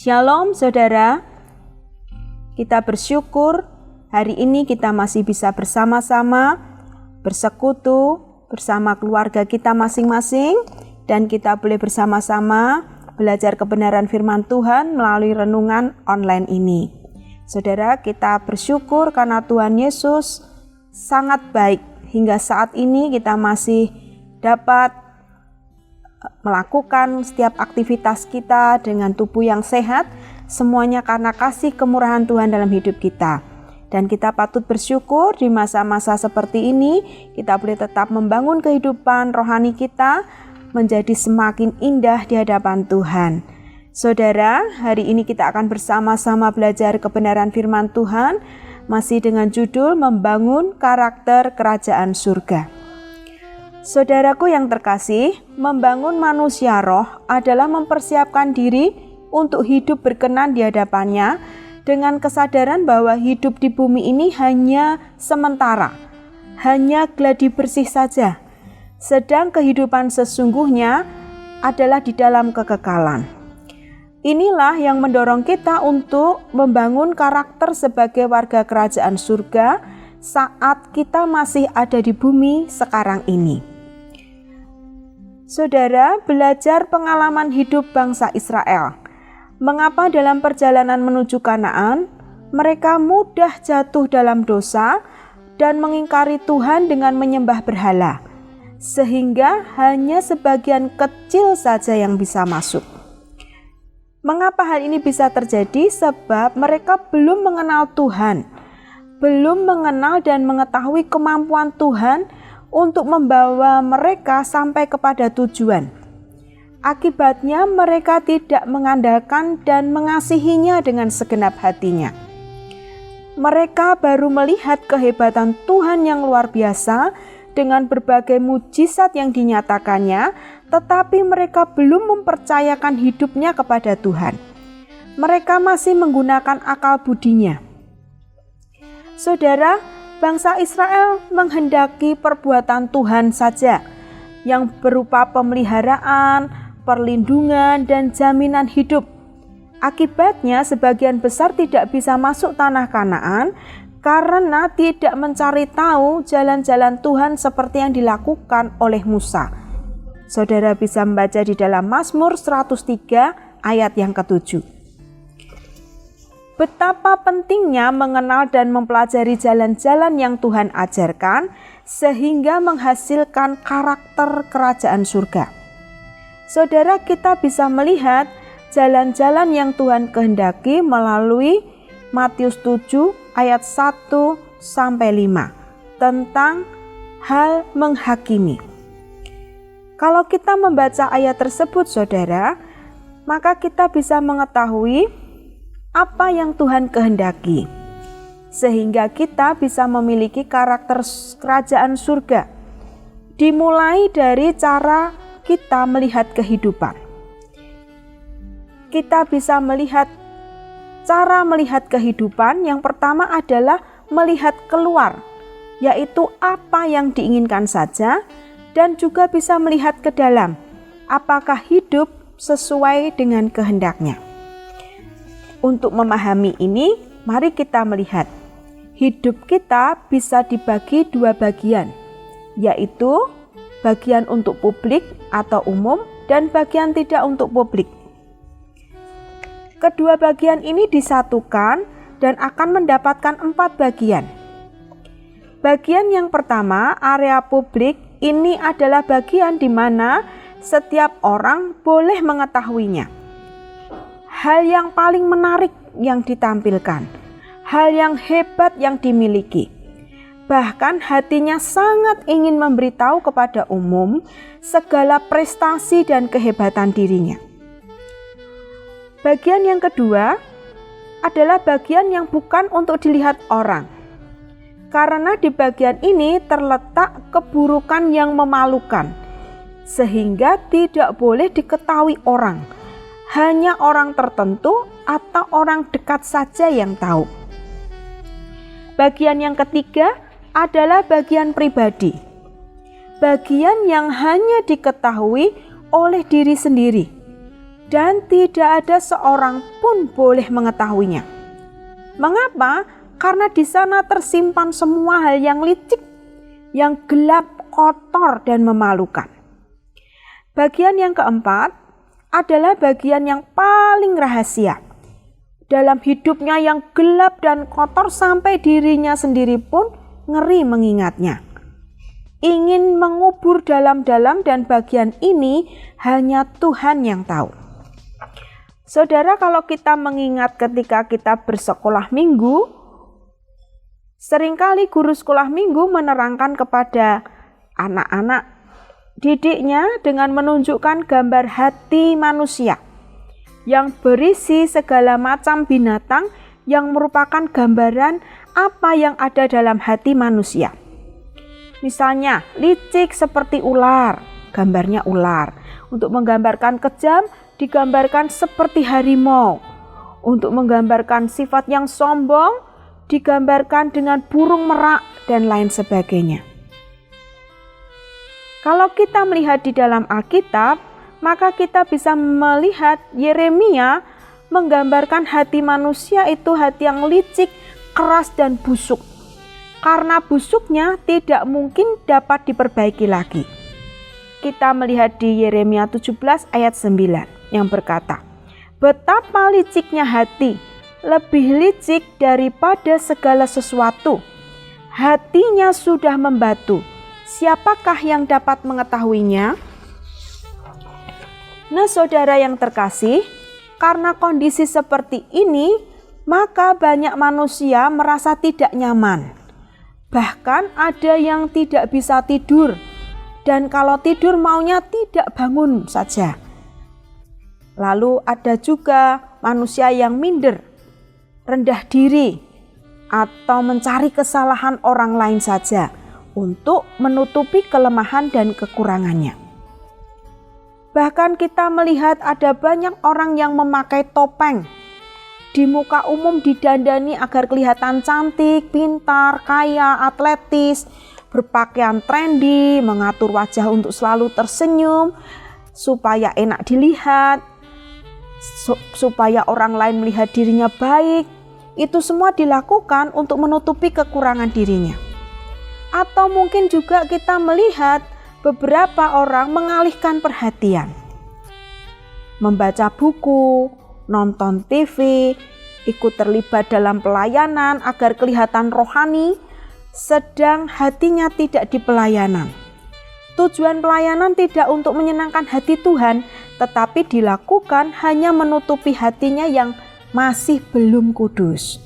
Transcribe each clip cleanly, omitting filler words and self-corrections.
Shalom saudara, kita bersyukur hari ini kita masih bisa bersama-sama bersekutu bersama keluarga kita masing-masing dan kita boleh bersama-sama belajar kebenaran firman Tuhan melalui renungan online ini. Saudara, kita bersyukur karena Tuhan Yesus sangat baik. Hingga saat ini kita masih dapat melakukan setiap aktivitas kita dengan tubuh yang sehat, semuanya karena kasih kemurahan Tuhan dalam hidup kita. Dan kita patut bersyukur di masa-masa seperti ini, kita boleh tetap membangun kehidupan rohani kita menjadi semakin indah di hadapan Tuhan. Saudara, hari ini kita akan bersama-sama belajar kebenaran firman Tuhan, masih dengan judul Membangun Karakter Kerajaan Surga. Saudaraku yang terkasih, membangun manusia roh adalah mempersiapkan diri untuk hidup berkenan di hadapannya dengan kesadaran bahwa hidup di bumi ini hanya sementara, hanya gladi bersih saja, sedang kehidupan sesungguhnya adalah di dalam kekekalan. Inilah yang mendorong kita untuk membangun karakter sebagai warga kerajaan surga saat kita masih ada di bumi sekarang ini. Saudara, belajar pengalaman hidup bangsa Israel. Mengapa dalam perjalanan menuju Kanaan, mereka mudah jatuh dalam dosa dan mengingkari Tuhan dengan menyembah berhala, sehingga hanya sebagian kecil saja yang bisa masuk. Mengapa hal ini bisa terjadi? Sebab mereka belum mengenal Tuhan, belum mengenal dan mengetahui kemampuan Tuhan untuk membawa mereka sampai kepada tujuan. Akibatnya mereka tidak mengandalkan dan mengasihinya dengan segenap hatinya. Mereka baru melihat kehebatan Tuhan yang luar biasa dengan berbagai mujizat yang dinyatakannya, tetapi mereka belum mempercayakan hidupnya kepada Tuhan. Mereka masih menggunakan akal budinya. Saudara, bangsa Israel menghendaki perbuatan Tuhan saja yang berupa pemeliharaan, perlindungan, dan jaminan hidup. Akibatnya sebagian besar tidak bisa masuk tanah Kanaan karena tidak mencari tahu jalan-jalan Tuhan seperti yang dilakukan oleh Musa. Saudara bisa membaca di dalam Mazmur 103 ayat yang ke-7. Betapa pentingnya mengenal dan mempelajari jalan-jalan yang Tuhan ajarkan sehingga menghasilkan karakter kerajaan surga. Saudara, kita bisa melihat jalan-jalan yang Tuhan kehendaki melalui Matius 7 ayat 1-5 tentang hal menghakimi. Kalau kita membaca ayat tersebut, saudara, maka kita bisa mengetahui apa yang Tuhan kehendaki, sehingga kita bisa memiliki karakter kerajaan surga. Dimulai dari cara kita melihat kehidupan. Kita bisa melihat cara melihat kehidupan. Yang pertama adalah melihat keluar, yaitu apa yang diinginkan saja, dan juga bisa melihat ke dalam, apakah hidup sesuai dengan kehendaknya. Untuk memahami ini, mari kita melihat hidup kita bisa dibagi dua bagian, yaitu bagian untuk publik atau umum dan bagian tidak untuk publik. Kedua bagian ini disatukan dan akan mendapatkan 4 bagian. Bagian yang pertama, area publik, ini adalah bagian di mana setiap orang boleh mengetahuinya. Hal yang paling menarik yang ditampilkan, hal yang hebat yang dimiliki. Bahkan hatinya sangat ingin memberitahu kepada umum segala prestasi dan kehebatan dirinya. Bagian yang kedua adalah bagian yang bukan untuk dilihat orang. Karena di bagian ini terletak keburukan yang memalukan, sehingga tidak boleh diketahui orang. Hanya orang tertentu atau orang dekat saja yang tahu. Bagian yang ketiga adalah bagian pribadi. Bagian yang hanya diketahui oleh diri sendiri dan tidak ada seorang pun boleh mengetahuinya. Mengapa? Karena di sana tersimpan semua hal yang licik, yang gelap, kotor, dan memalukan. Bagian yang keempat adalah bagian yang paling rahasia. Dalam hidupnya yang gelap dan kotor sampai dirinya sendiri pun ngeri mengingatnya. Ingin mengubur dalam-dalam dan bagian ini hanya Tuhan yang tahu. Saudara, kalau kita mengingat ketika kita bersekolah minggu, seringkali guru sekolah minggu menerangkan kepada anak-anak didiknya dengan menunjukkan gambar hati manusia yang berisi segala macam binatang yang merupakan gambaran apa yang ada dalam hati manusia. Misalnya, licik seperti ular, gambarnya ular. Untuk menggambarkan kejam, digambarkan seperti harimau. Untuk menggambarkan sifat yang sombong, digambarkan dengan burung merak dan lain sebagainya. Kalau kita melihat di dalam Alkitab, maka kita bisa melihat Yeremia menggambarkan hati manusia itu hati yang licik, keras dan busuk. Karena busuknya tidak mungkin dapat diperbaiki lagi. Kita melihat di Yeremia 17 ayat 9 yang berkata, "Betapa liciknya hati, lebih licik daripada segala sesuatu. Hatinya sudah membatu. Siapakah yang dapat mengetahuinya?" Nah, saudara yang terkasih, karena kondisi seperti ini, maka banyak manusia merasa tidak nyaman. Bahkan ada yang tidak bisa tidur, dan kalau tidur maunya tidak bangun saja. Lalu ada juga manusia yang minder, rendah diri, atau mencari kesalahan orang lain saja untuk menutupi kelemahan dan kekurangannya. Bahkan kita melihat ada banyak orang yang memakai topeng. Di muka umum didandani agar kelihatan cantik, pintar, kaya, atletis, berpakaian trendy, mengatur wajah untuk selalu tersenyum, supaya enak dilihat, supaya orang lain melihat dirinya baik. Itu semua dilakukan untuk menutupi kekurangan dirinya. Atau mungkin juga kita melihat beberapa orang mengalihkan perhatian. Membaca buku, nonton TV, ikut terlibat dalam pelayanan agar kelihatan rohani, sedang hatinya tidak di pelayanan. Tujuan pelayanan tidak untuk menyenangkan hati Tuhan, tetapi dilakukan hanya menutupi hatinya yang masih belum kudus.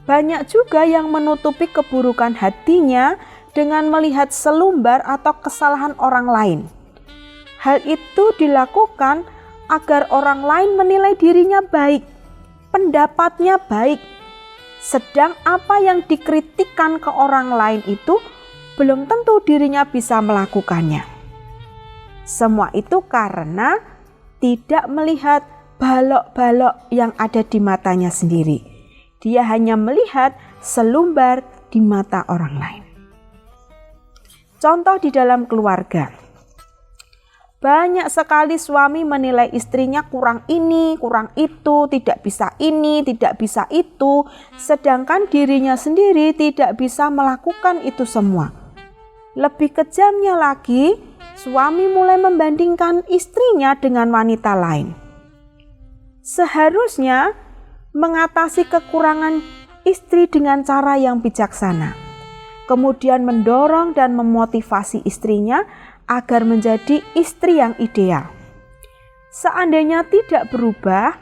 Banyak juga yang menutupi keburukan hatinya dengan melihat selumbar atau kesalahan orang lain. Hal itu dilakukan agar orang lain menilai dirinya baik, pendapatnya baik. Sedang apa yang dikritikkan ke orang lain itu belum tentu dirinya bisa melakukannya. Semua itu karena tidak melihat balok-balok yang ada di matanya sendiri. Dia hanya melihat selumbar di mata orang lain. Contoh di dalam keluarga. Banyak sekali suami menilai istrinya kurang ini, kurang itu, tidak bisa ini, tidak bisa itu, sedangkan dirinya sendiri tidak bisa melakukan itu semua. Lebih kejamnya lagi, suami mulai membandingkan istrinya dengan wanita lain. Seharusnya mengatasi kekurangan istri dengan cara yang bijaksana, kemudian mendorong dan memotivasi istrinya agar menjadi istri yang ideal. Seandainya tidak berubah,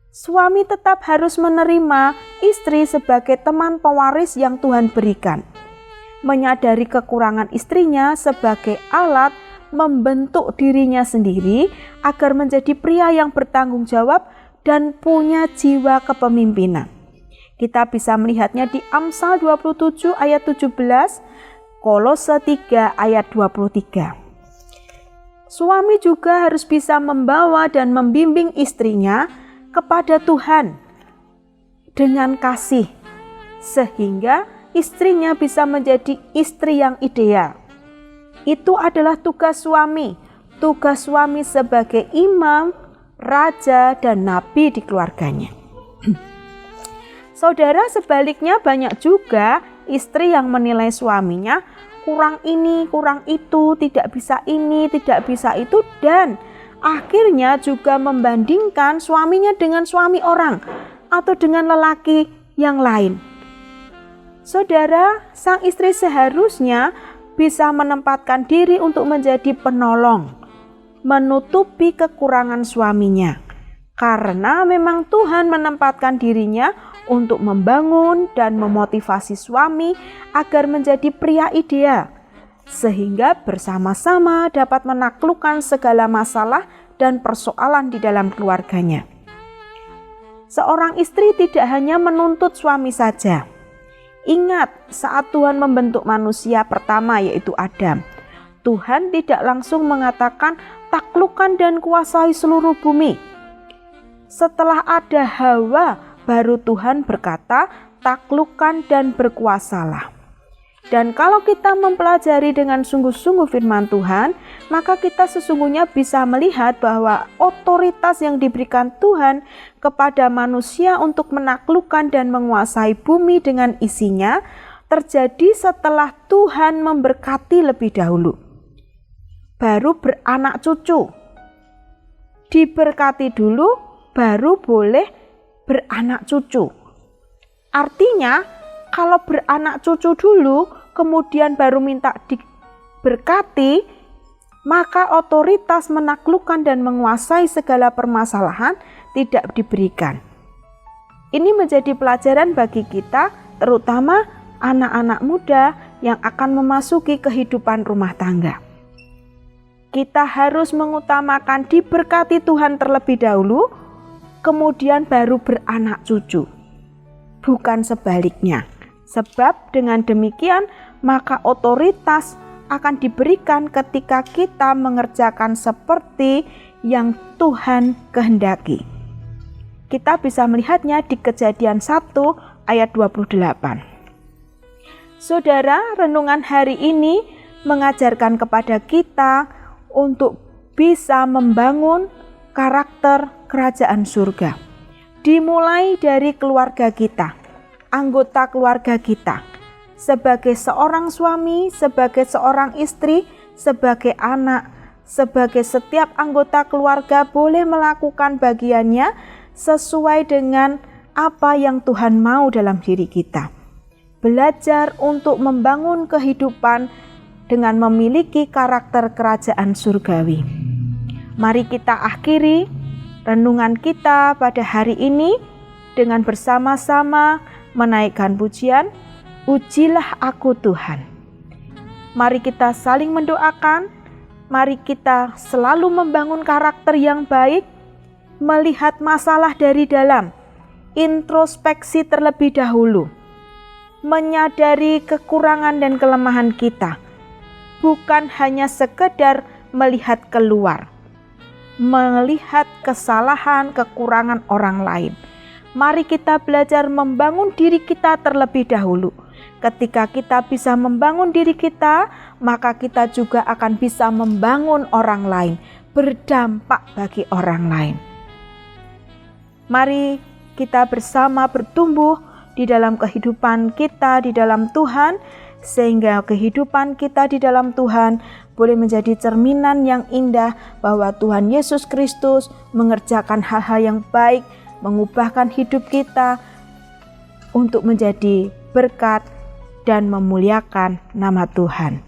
suami tetap harus menerima istri sebagai teman pewaris yang Tuhan berikan. Menyadari kekurangan istrinya sebagai alat membentuk dirinya sendiri agar menjadi pria yang bertanggung jawab dan punya jiwa kepemimpinan. Kita bisa melihatnya di Amsal 27 ayat 17, Kolose 3 ayat 23. Suami juga harus bisa membawa dan membimbing istrinya kepada Tuhan dengan kasih, sehingga istrinya bisa menjadi istri yang ideal. Itu adalah tugas suami, tugas suami sebagai imam, raja, dan nabi di keluarganya. Saudara, sebaliknya banyak juga istri yang menilai suaminya kurang ini, kurang itu, tidak bisa ini, tidak bisa itu, dan akhirnya juga membandingkan suaminya dengan suami orang atau dengan lelaki yang lain. Saudara, sang istri seharusnya bisa menempatkan diri untuk menjadi penolong, menutupi kekurangan suaminya. Karena memang Tuhan menempatkan dirinya untuk membangun dan memotivasi suami agar menjadi pria ideal, sehingga bersama-sama dapat menaklukkan segala masalah dan persoalan di dalam keluarganya. Seorang istri tidak hanya menuntut suami saja. Ingat, saat Tuhan membentuk manusia pertama yaitu Adam, Tuhan tidak langsung mengatakan taklukkan dan kuasai seluruh bumi. Setelah ada Hawa, baru Tuhan berkata taklukkan dan berkuasalah. Dan kalau kita mempelajari dengan sungguh-sungguh firman Tuhan, maka kita sesungguhnya bisa melihat bahwa otoritas yang diberikan Tuhan kepada manusia untuk menaklukkan dan menguasai bumi dengan isinya terjadi setelah Tuhan memberkati lebih dahulu. Baru beranak cucu. Diberkati dulu, baru boleh beranak cucu. Artinya, kalau beranak cucu dulu, kemudian baru minta diberkati, maka otoritas menaklukkan dan menguasai segala permasalahan tidak diberikan. Ini menjadi pelajaran bagi kita, terutama anak-anak muda yang akan memasuki kehidupan rumah tangga. Kita harus mengutamakan diberkati Tuhan terlebih dahulu, kemudian baru beranak cucu. Bukan sebaliknya. Sebab dengan demikian maka otoritas akan diberikan ketika kita mengerjakan seperti yang Tuhan kehendaki. Kita bisa melihatnya di Kejadian 1 ayat 28. Saudara, renungan hari ini mengajarkan kepada kita untuk bisa membangun karakter kerajaan surga. Dimulai dari keluarga kita, anggota keluarga kita, sebagai seorang suami, sebagai seorang istri, sebagai anak, sebagai setiap anggota keluarga boleh melakukan bagiannya sesuai dengan apa yang Tuhan mau dalam diri kita. Belajar untuk membangun kehidupan dengan memiliki karakter kerajaan surgawi. Mari kita akhiri renungan kita pada hari ini dengan bersama-sama menaikkan pujian, Ujilah aku Tuhan. Mari kita saling mendoakan, mari kita selalu membangun karakter yang baik, melihat masalah dari dalam, introspeksi terlebih dahulu, menyadari kekurangan dan kelemahan kita, bukan hanya sekedar melihat keluar, melihat kesalahan, kekurangan orang lain. Mari kita belajar membangun diri kita terlebih dahulu. Ketika kita bisa membangun diri kita, maka kita juga akan bisa membangun orang lain, berdampak bagi orang lain. Mari kita bersama bertumbuh di dalam kehidupan kita di dalam Tuhan, sehingga kehidupan kita di dalam Tuhan boleh menjadi cerminan yang indah bahwa Tuhan Yesus Kristus mengerjakan hal-hal yang baik, mengubahkan hidup kita untuk menjadi berkat dan memuliakan nama Tuhan.